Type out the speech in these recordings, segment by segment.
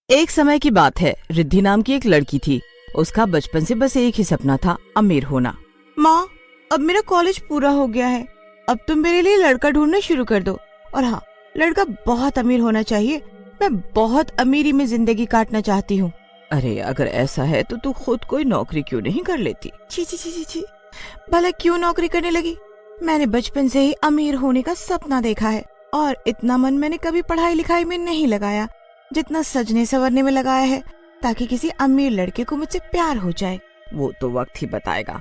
एक समय की बात है, रिद्धि नाम की एक लड़की थी। उसका बचपन से बस एक ही सपना था, अमीर होना। माँ, अब मेरा कॉलेज पूरा हो गया है, अब तुम मेरे लिए लड़का ढूंढना शुरू कर दो। और हाँ, लड़का बहुत अमीर होना चाहिए, मैं बहुत अमीरी में जिंदगी काटना चाहती हूँ। अरे अगर ऐसा है तो तू खुद कोई नौकरी क्यों नहीं कर लेती? छी छी छी छी छी, भला क्यों नौकरी करने लगी? मैंने बचपन से ही अमीर होने का सपना देखा है और इतना मन मैंने कभी पढ़ाई लिखाई में नहीं लगाया जितना सजने संवरने में लगाया है, ताकि किसी अमीर लड़के को मुझसे प्यार हो जाए। वो तो वक्त ही बताएगा,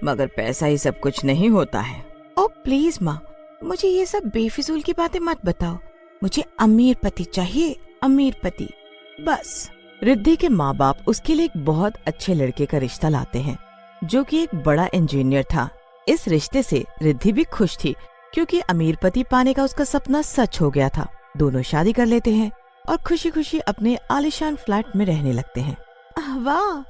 मगर पैसा ही सब कुछ नहीं होता है। ओ प्लीज माँ, मुझे ये सब बेफिजूल की बातें मत बताओ। मुझे अमीर पति चाहिए, अमीर पति बस। रिद्धि के माँ बाप उसके लिए एक बहुत अच्छे लड़के का रिश्ता लाते हैं, जो कि एक बड़ा इंजीनियर था। इस रिश्ते से रिद्धि भी खुश थी, क्योंकि अमीर पति पाने का उसका सपना सच हो गया था। दोनों शादी कर लेते हैं और खुशी खुशी अपने आलीशान फ्लैट में रहने लगते हैं। वाह,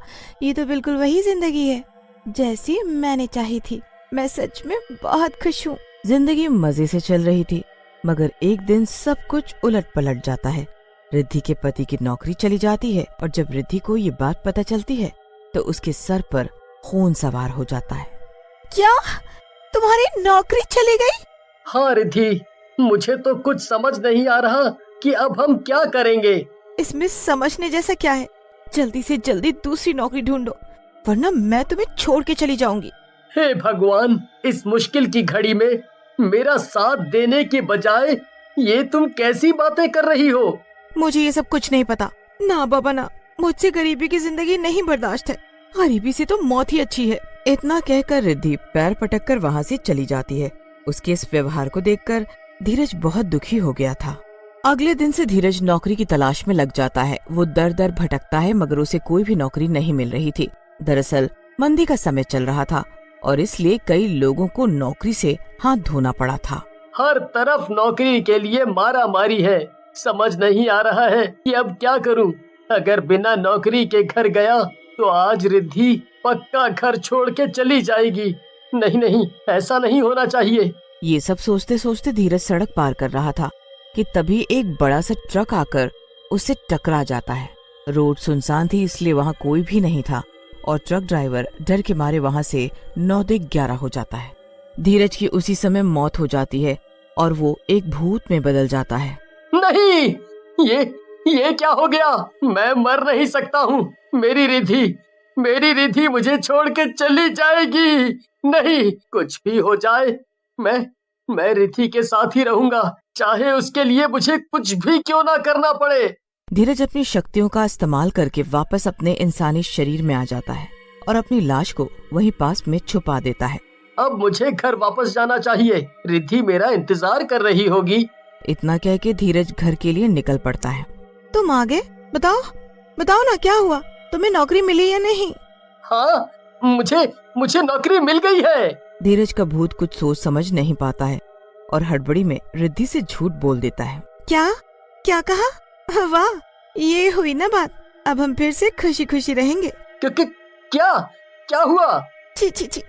ये तो बिल्कुल वही जिंदगी है जैसी मैंने चाही थी। मैं सच में बहुत खुश हूँ। जिंदगी मजे से चल रही थी, मगर एक दिन सब कुछ उलट पलट जाता है। रिद्धि के पति की नौकरी चली जाती है और जब रिद्धि को ये बात पता चलती है तो उसके सर पर खून सवार हो जाता है। क्या तुम्हारी नौकरी चली गई? हाँ रिद्धि, मुझे तो कुछ समझ नहीं आ रहा कि अब हम क्या करेंगे। इसमें समझने जैसा क्या है? जल्दी से जल्दी दूसरी नौकरी ढूंढो, वरना मैं तुम्हें छोड़ के चली जाऊंगी। हे भगवान, इस मुश्किल की घड़ी में मेरा साथ देने के बजाय ये तुम कैसी बातें कर रही हो? मुझे ये सब कुछ नहीं पता। ना बाबा ना, मुझसे गरीबी की जिंदगी नहीं बर्दाश्त है। गरीबी से तो मौत ही अच्छी है। इतना कहकर रिद्धि पैर पटक कर वहाँ से चली जाती है। उसके इस व्यवहार को देखकर धीरज बहुत दुखी हो गया था। अगले दिन से धीरज नौकरी की तलाश में लग जाता है। वो दर दर भटकता है, मगर उसे कोई भी नौकरी नहीं मिल रही थी। दरअसल मंदी का समय चल रहा था और इसलिए कई लोगों को नौकरी से हाथ धोना पड़ा था। हर तरफ नौकरी के लिए मारा मारी है। समझ नहीं आ रहा है कि अब क्या करूं। अगर बिना नौकरी के घर गया तो आज रिद्धि पक्का घर छोड़ के चली जाएगी। नहीं नहीं, ऐसा नहीं होना चाहिए। ये सब सोचते सोचते धीरज सड़क पार कर रहा था कि तभी एक बड़ा सा ट्रक आकर उससे टकरा जाता है। रोड सुनसान थी, इसलिए वहाँ कोई भी नहीं था और ट्रक ड्राइवर डर के मारे वहाँ से 9-11 हो जाता है। धीरज की उसी समय मौत हो जाती है और वो एक भूत में बदल जाता है। नहीं, ये क्या हो गया? मैं मर नहीं सकता हूँ। मेरी रिद्धि मुझे छोड़ के चली जाएगी। नहीं, कुछ भी हो जाए, मैं रिद्धि के साथ ही रहूंगा, चाहे उसके लिए मुझे कुछ भी क्यों ना करना पड़े। धीरज अपनी शक्तियों का इस्तेमाल करके वापस अपने इंसानी शरीर में आ जाता है और अपनी लाश को वहीं पास में छुपा देता है। अब मुझे घर वापस जाना चाहिए, रिद्धि मेरा इंतजार कर रही होगी। इतना कह के धीरज घर के लिए निकल पड़ता है। तुम आगे बताओ ना, क्या हुआ? तुम्हें नौकरी मिली या नहीं? हाँ, मुझे नौकरी मिल गई है। धीरज का भूत कुछ सोच समझ नहीं पाता है और हड़बड़ी में रिद्धि से झूठ बोल देता है। क्या कहा? वाह, ये हुई ना बात। अब हम फिर से खुशी खुशी रहेंगे। क्या हुआ? छी छी छी,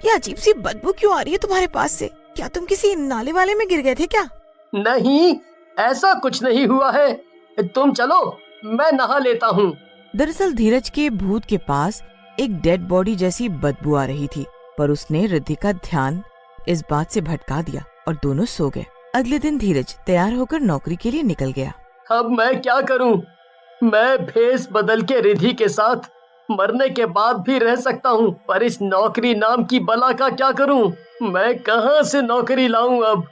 ये अजीब सी बदबू क्यों आ रही है तुम्हारे पास से? क्या तुम किसी नाले वाले में गिर गए थे क्या? नहीं, ऐसा कुछ नहीं हुआ है। तुम चलो, मैं नहा लेता हूँ। दरअसल धीरज के भूत के पास एक डेड बॉडी जैसी बदबू आ रही थी, पर उसने रिद्धि का ध्यान इस बात से भटका दिया और दोनों सो गए। अगले दिन धीरज तैयार होकर नौकरी के लिए निकल गया। अब मैं क्या करूं? मैं भेष बदल के रिद्धि के साथ मरने के बाद भी रह सकता हूं, पर इस नौकरी नाम की बला का क्या करूं? मैं कहां से नौकरी लाऊं अब?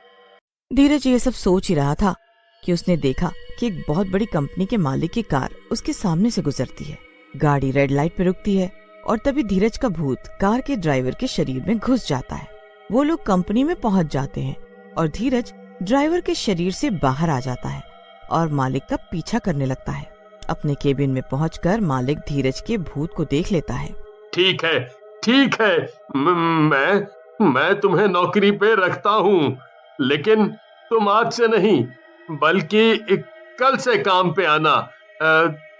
धीरज ये सब सोच ही रहा था कि उसने देखा कि एक बहुत बड़ी कंपनी के मालिक की कार उसके सामने से गुजरती है। गाड़ी रेड लाइट पे रुकती है और तभी धीरज का भूत कार के ड्राइवर के शरीर में घुस जाता है। वो लोग कंपनी में पहुंच जाते हैं और धीरज ड्राइवर के शरीर से बाहर आ जाता है और मालिक का पीछा करने लगता है। अपने केबिन में पहुंचकर मालिक धीरज के भूत को देख लेता है। ठीक है, मैं तुम्हें नौकरी पे रखता हूँ, लेकिन तुम आज से नहीं बल्कि कल से काम पे आना।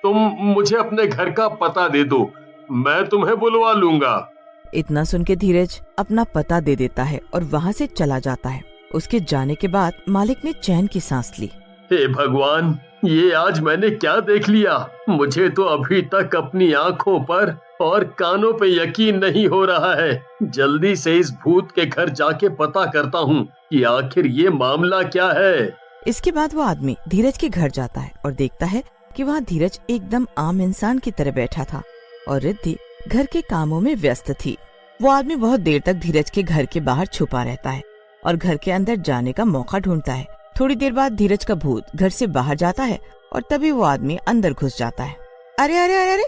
तुम मुझे अपने घर का पता दे दो, मैं तुम्हें बुलवा लूंगा। इतना सुन के धीरज अपना पता दे देता है और वहाँ से चला जाता है। उसके जाने के बाद मालिक ने चैन की सांस ली। हे भगवान, ये आज मैंने क्या देख लिया? मुझे तो अभी तक अपनी आंखों पर और कानों पे यकीन नहीं हो रहा है। जल्दी से इस भूत के घर जाके पता करता हूँ कि आखिर ये मामला क्या है। इसके बाद वो आदमी धीरज के घर जाता है और देखता है कि वहाँ धीरज एकदम आम इंसान की तरह बैठा था और रिद्धि घर के कामों में व्यस्त थी। वो आदमी बहुत देर तक धीरज के घर के बाहर छुपा रहता है और घर के अंदर जाने का मौका ढूंढता है। थोड़ी देर बाद धीरज का भूत घर से बाहर जाता है और तभी वो आदमी अंदर घुस जाता है। अरे अरे अरे अरे,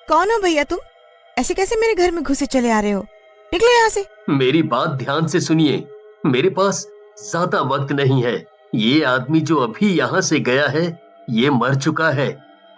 कौन हो भैया तुम? ऐसे कैसे मेरे घर में घुसे चले आ रहे हो? निकलो यहाँ से। मेरी बात ध्यान से सुनिए, मेरे पास ज्यादा वक्त नहीं है। ये आदमी जो अभी यहाँ से गया है ये मर चुका है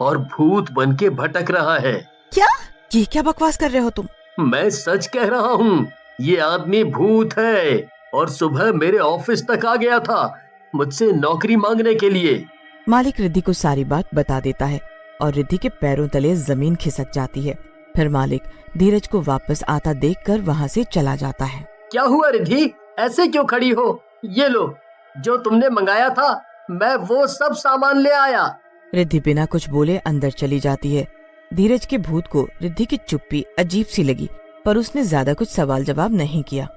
और भूत बन के भटक रहा है। क्या? ये क्या बकवास कर रहे हो तुम? मैं सच कह रहा हूँ, ये आदमी भूत है और सुबह मेरे ऑफिस तक आ गया था मुझसे नौकरी मांगने के लिए। मालिक रिद्धि को सारी बात बता देता है और रिद्धि के पैरों तले जमीन खिसक जाती है। फिर मालिक धीरज को वापस आता देखकर वहाँ से चला जाता है। क्या हुआ रिद्धि, ऐसे क्यों खड़ी हो? ये लो, जो तुमने मंगाया था मैं वो सब सामान ले आया। रिद्धि बिना कुछ बोले अंदर चली जाती है। धीरज के भूत को रिद्धि की चुप्पी अजीब सी लगी पर उसने ज्यादा कुछ सवाल जवाब नहीं किया।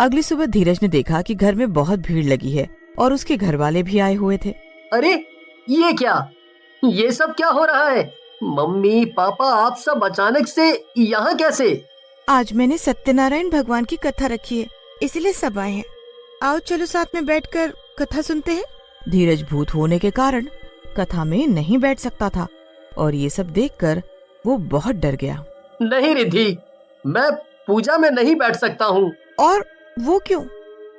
अगली सुबह धीरज ने देखा कि घर में बहुत भीड़ लगी है और उसके घर वाले भी आए हुए थे। अरे ये क्या, ये सब क्या हो रहा है? मम्मी पापा आप सब अचानक से यहाँ कैसे? आज मैंने सत्यनारायण भगवान की कथा रखी है इसीलिए सब आए हैं। आओ चलो साथ में बैठकर कथा सुनते हैं। धीरज भूत होने के कारण कथा में नहीं बैठ सकता था और ये सब देखकर वो बहुत डर गया। नहीं रिद्धि, मैं पूजा में नहीं बैठ सकता हूँ। और वो क्यों?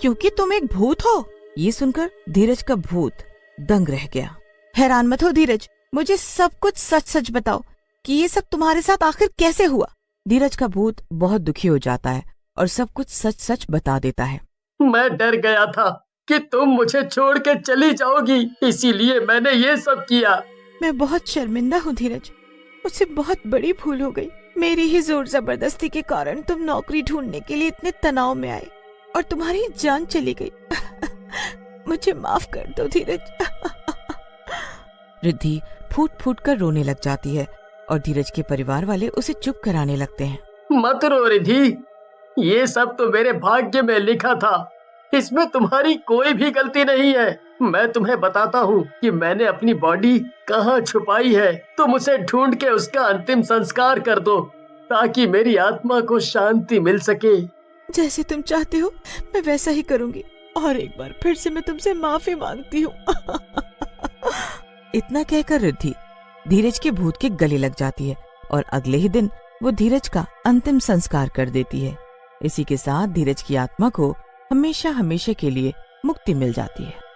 क्योंकि तुम एक भूत हो। ये सुनकर धीरज का भूत दंग रह गया। हैरान मत हो धीरज, मुझे सब कुछ सच सच बताओ कि ये सब तुम्हारे साथ आखिर कैसे हुआ। धीरज का भूत बहुत दुखी हो जाता है और सब कुछ सच सच बता देता है। मैं डर गया था कि तुम मुझे छोड़ के चली जाओगी, इसीलिए मैंने ये सब किया। मैं बहुत शर्मिंदा हूँ धीरज, मुझसे बहुत बड़ी भूल हो गई। मेरी ही जोर जबरदस्ती के कारण तुम नौकरी ढूंढने के लिए इतने तनाव में आए और तुम्हारी जान चली गई। मुझे माफ कर दो धीरज। रिद्धि फूट फूट कर रोने लग जाती है और धीरज के परिवार वाले उसे चुप कराने लगते हैं। मत रो रिद्धि, ये सब तो मेरे भाग्य में लिखा था, इसमें तुम्हारी कोई भी गलती नहीं है। मैं तुम्हें बताता हूँ कि मैंने अपनी बॉडी कहाँ छुपाई है। तुम उसे ढूंढ के उसका अंतिम संस्कार कर दो ताकि मेरी आत्मा को शांति मिल सके। जैसे तुम चाहते हो मैं वैसा ही करूँगी और एक बार फिर से मैं तुमसे माफी मांगती हूँ। इतना कहकर रिद्धि धीरज के भूत के गले लग जाती है और अगले ही दिन वो धीरज का अंतिम संस्कार कर देती है। इसी के साथ धीरज की आत्मा को हमेशा हमेशा के लिए मुक्ति मिल जाती है।